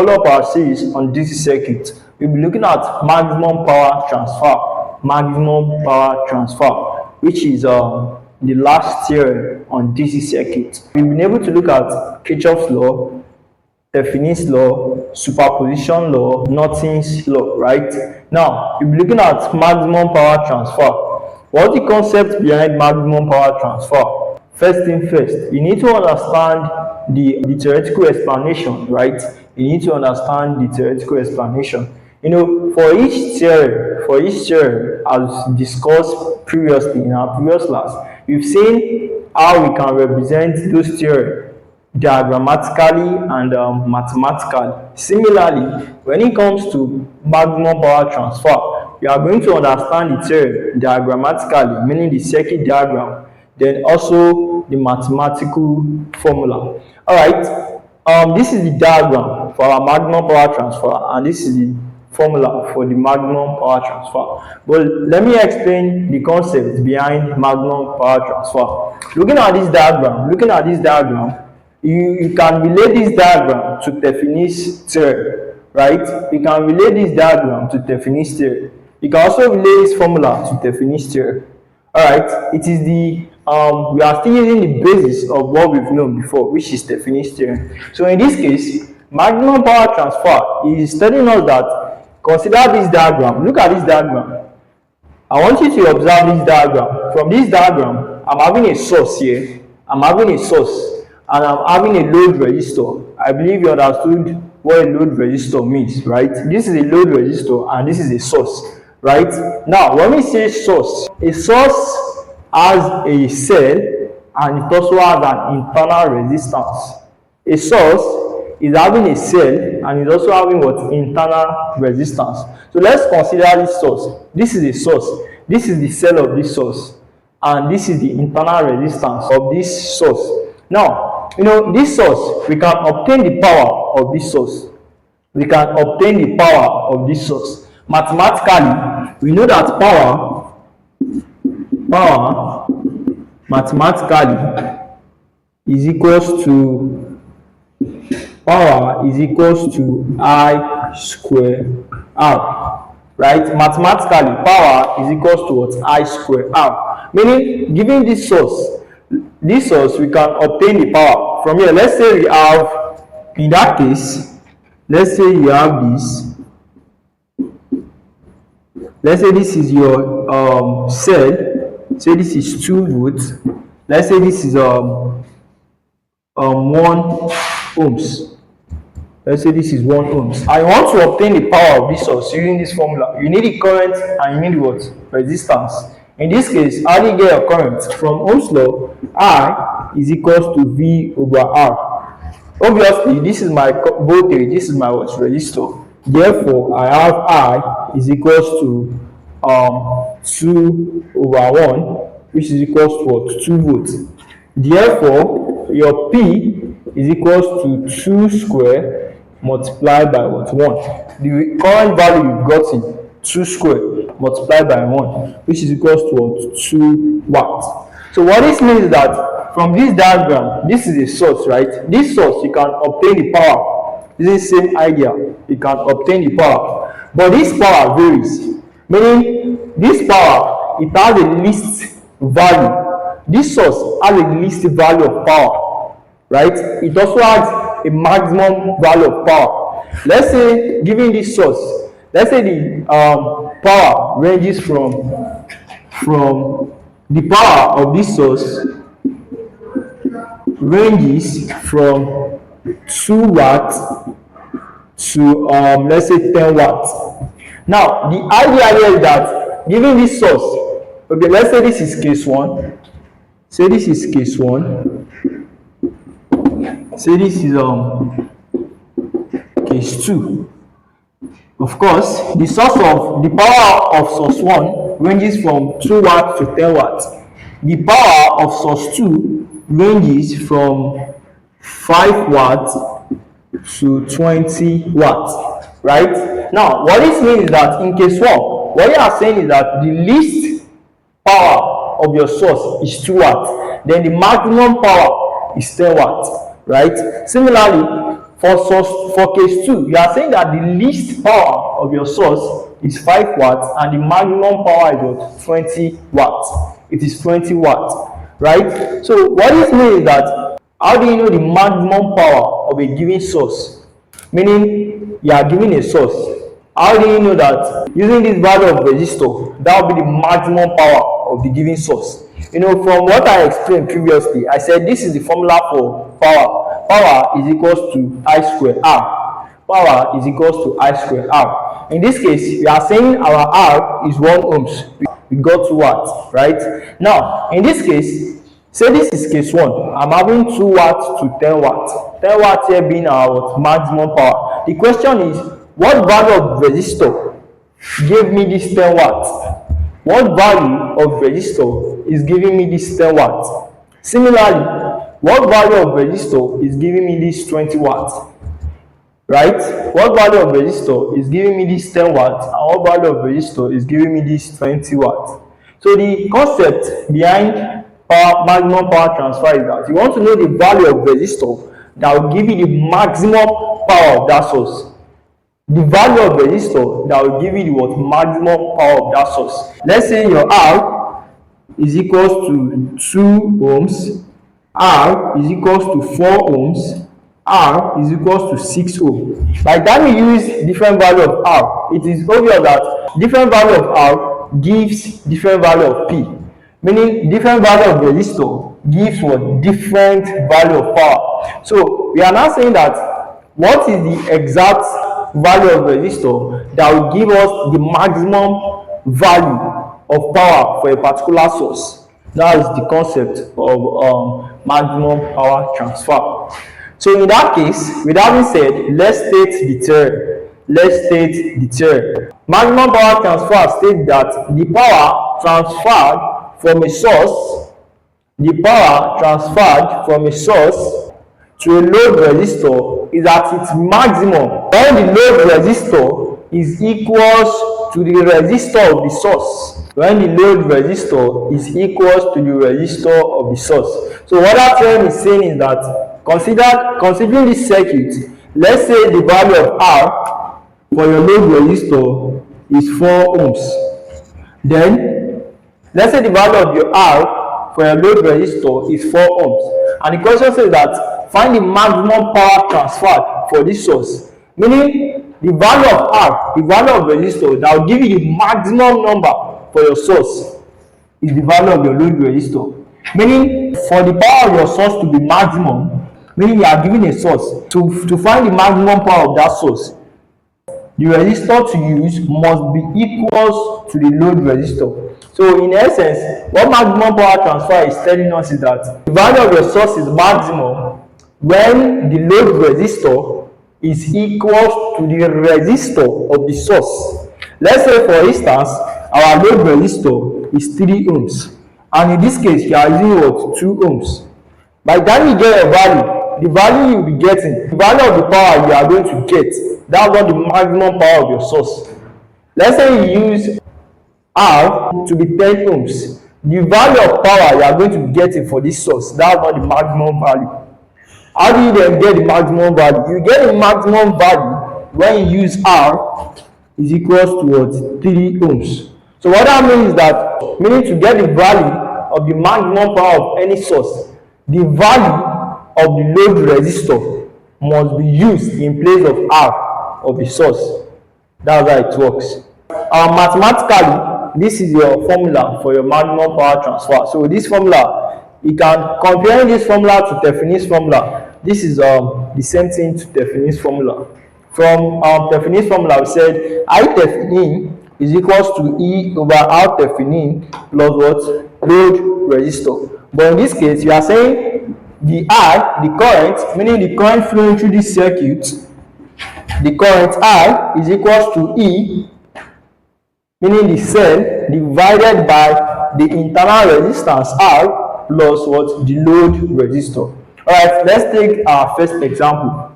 follow up our series on DC circuit, we'll be looking at maximum power transfer. Maximum power transfer, which is the last theorem on DC circuit. We've been able to look at Kirchhoff's law, Thevenin's law, superposition law, Norton's law, right? Now, we'll be looking at maximum power transfer. What's the concept behind maximum power transfer? First thing first, you need to understand the theoretical explanation, right? You need to understand the theoretical explanation. You know, for each theorem, as discussed previously in our previous class, we've seen how we can represent those theorems diagrammatically and mathematically. Similarly, when it comes to maximum power transfer, we are going to understand the theorem diagrammatically, meaning the circuit diagram, then also the mathematical formula. Alright, this is the diagram for our maximum power transfer, and this is the formula for the maximum power transfer. But let me explain the concept behind maximum power transfer. Looking at this diagram, you can relate this diagram to Thevenin's theorem, right? You can relate this diagram to Thevenin's theorem. You can also relate this formula to Thevenin's theorem. Alright, it is the we are still using the basis of what we've known before, which is Thevenin's theorem. So in this case, maximum power transfer is telling us that consider this diagram. Look at this diagram. I want you to observe this diagram. From this diagram, I'm having a source here. I'm having a source. And I'm having a load resistor. I believe you understood what a load resistor means, right? This is a load resistor and this is a source, right? Now, when we say source, a source has a cell and it also has an internal resistance. A source is having a cell and is also having what? Internal resistance. So let's consider this source. This is a source. This is the cell of this source. And this is the internal resistance of this source. Now, you know, this source, we can obtain the power of this source. We can obtain the power of this source. Mathematically, we know that power mathematically is equals to I square R. Right? Mathematically, power is equals to what? I square R. Meaning, given this source, we can obtain the power. From here, let's say we have, in that case, let's say you have this. Let's say this is your cell. Say this is 2 volts. Let's say this is 1 ohms. Let's say this is 1 ohms. I want to obtain the power of this source using this formula. You need the current and you need what? Resistance. In this case, how do you get a current? From Ohm's law, I is equals to V over R. Obviously, this is my voltage, this is my what? Resistor. Therefore, I have I is equals to 2 over 1, which is equals to what? 2 volts. Therefore, your P is equals to 2 square multiplied by what? 1. The current value you've gotten, 2 square multiplied by 1, which is equals to what? 2 watts. So what this means is that from this diagram, this is a source, right? This source, you can obtain the power. This is the same idea. You can obtain the power. But this power varies. Meaning, this power, it has a least value. This source has a least value of power, right? It also has a maximum value of power. Let's say, given this source, let's say the power ranges from the power of this source ranges from 2 watts to let's say 10 watts. Now, the idea here is that given this source, okay, let's say this is case 1. Say this is case 1. Say this is case 2. Of course, the source of the power of source 1 ranges from 2 watts to 10 watts. The power of source 2 ranges from 5 watts to 20 watts. Right? Now, what this means is that in case 1, what you are saying is that the least power of your source is 2 watts. Then the maximum power is 10 watts. Right? Similarly, For case 2, you are saying that the least power of your source is 5 watts and the maximum power is what? 20 watts. It is 20 watts, right? So what this means is that how do you know the maximum power of a given source? Meaning you are given a source. How do you know that using this value of resistor, that will be the maximum power of the given source? You know, from what I explained previously, I said this is the formula for power. Power is equals to I squared R. Power is equals to I squared R. In this case, we are saying our R is 1 ohms. We got 2 watts, right? Now, in this case, say this is case 1. I'm having 2 watts to 10 watts. 10 watts here being our maximum power. The question is, what value of resistor gave me this 10 watts? What value of resistor is giving me this 10 watts? Similarly, what value of resistor is giving me this 20 watts? Right? What value of resistor is giving me this 10 watts and what value of resistor is giving me this 20 watts? So the concept behind maximum power transfer is that you want to know the value of resistor that will give you the maximum power of that source. The value of resistor that will give you the what? Maximum power of that source. Let's say your R is equals to 2 ohms, R is equals to 4 ohms, R is equals to 6 ohms. By the time you use different value of R, it is obvious that different value of R gives different value of P. Meaning different value of resistor gives what? Different value of power. So we are now saying that what is the exact value of resistor that will give us the maximum value of power for a particular source? That is the concept of maximum power transfer. So in that case, with that being said, let's state the theorem. Maximum power transfer states that the power transferred from a source to a load resistor is at its maximum when the load resistor is equals to the resistor of the source. When the load resistor is equals to the resistor of the source. So what that theorem is saying is that considering this circuit, let's say the value of R for your load resistor is 4 ohms. Then let's say the value of your R for your load resistor is 4 ohms. And the question says that find the maximum power transferred for this source. Meaning the value of R, the value of resistor that will give you the maximum number for your source is the value of your load resistor. Meaning for the power of your source to be maximum, meaning you are given a source, to find the maximum power of that source, the resistor to use must be equals to the load resistor. So in essence, what maximum power transfer is telling us is that the value of your source is maximum when the load resistor is equals to the resistor of the source. Let's say for instance, our load resistor is 3 ohms, and in this case you are using what? 2 ohms. By the time you get a value, the value you will be getting, the value of the power you are going to get, that's not the maximum power of your source. Let's say you use R to be 10 ohms. The value of power you are going to be getting for this source, that's not the maximum value. How do you then get the maximum value? You get the maximum value when you use R is equals to what? 3 ohms. So what that means is that, meaning to get the value of the maximum power of any source, the value of the load resistor must be used in place of R of the source. That's how it works. Mathematically, this is your formula for your maximum power transfer. So this formula, you can compare this formula to Thevenin's formula. This is the same thing to Thevenin's formula. From Thevenin's formula, we said I Thevenin is equals to E over R Thevenin plus what? Load resistor. But in this case, you are saying the I, the current, meaning the current flowing through this circuit, the current I is equals to E, meaning the cell divided by the internal resistance R plus what? The load resistor. Alright, let's take our first example.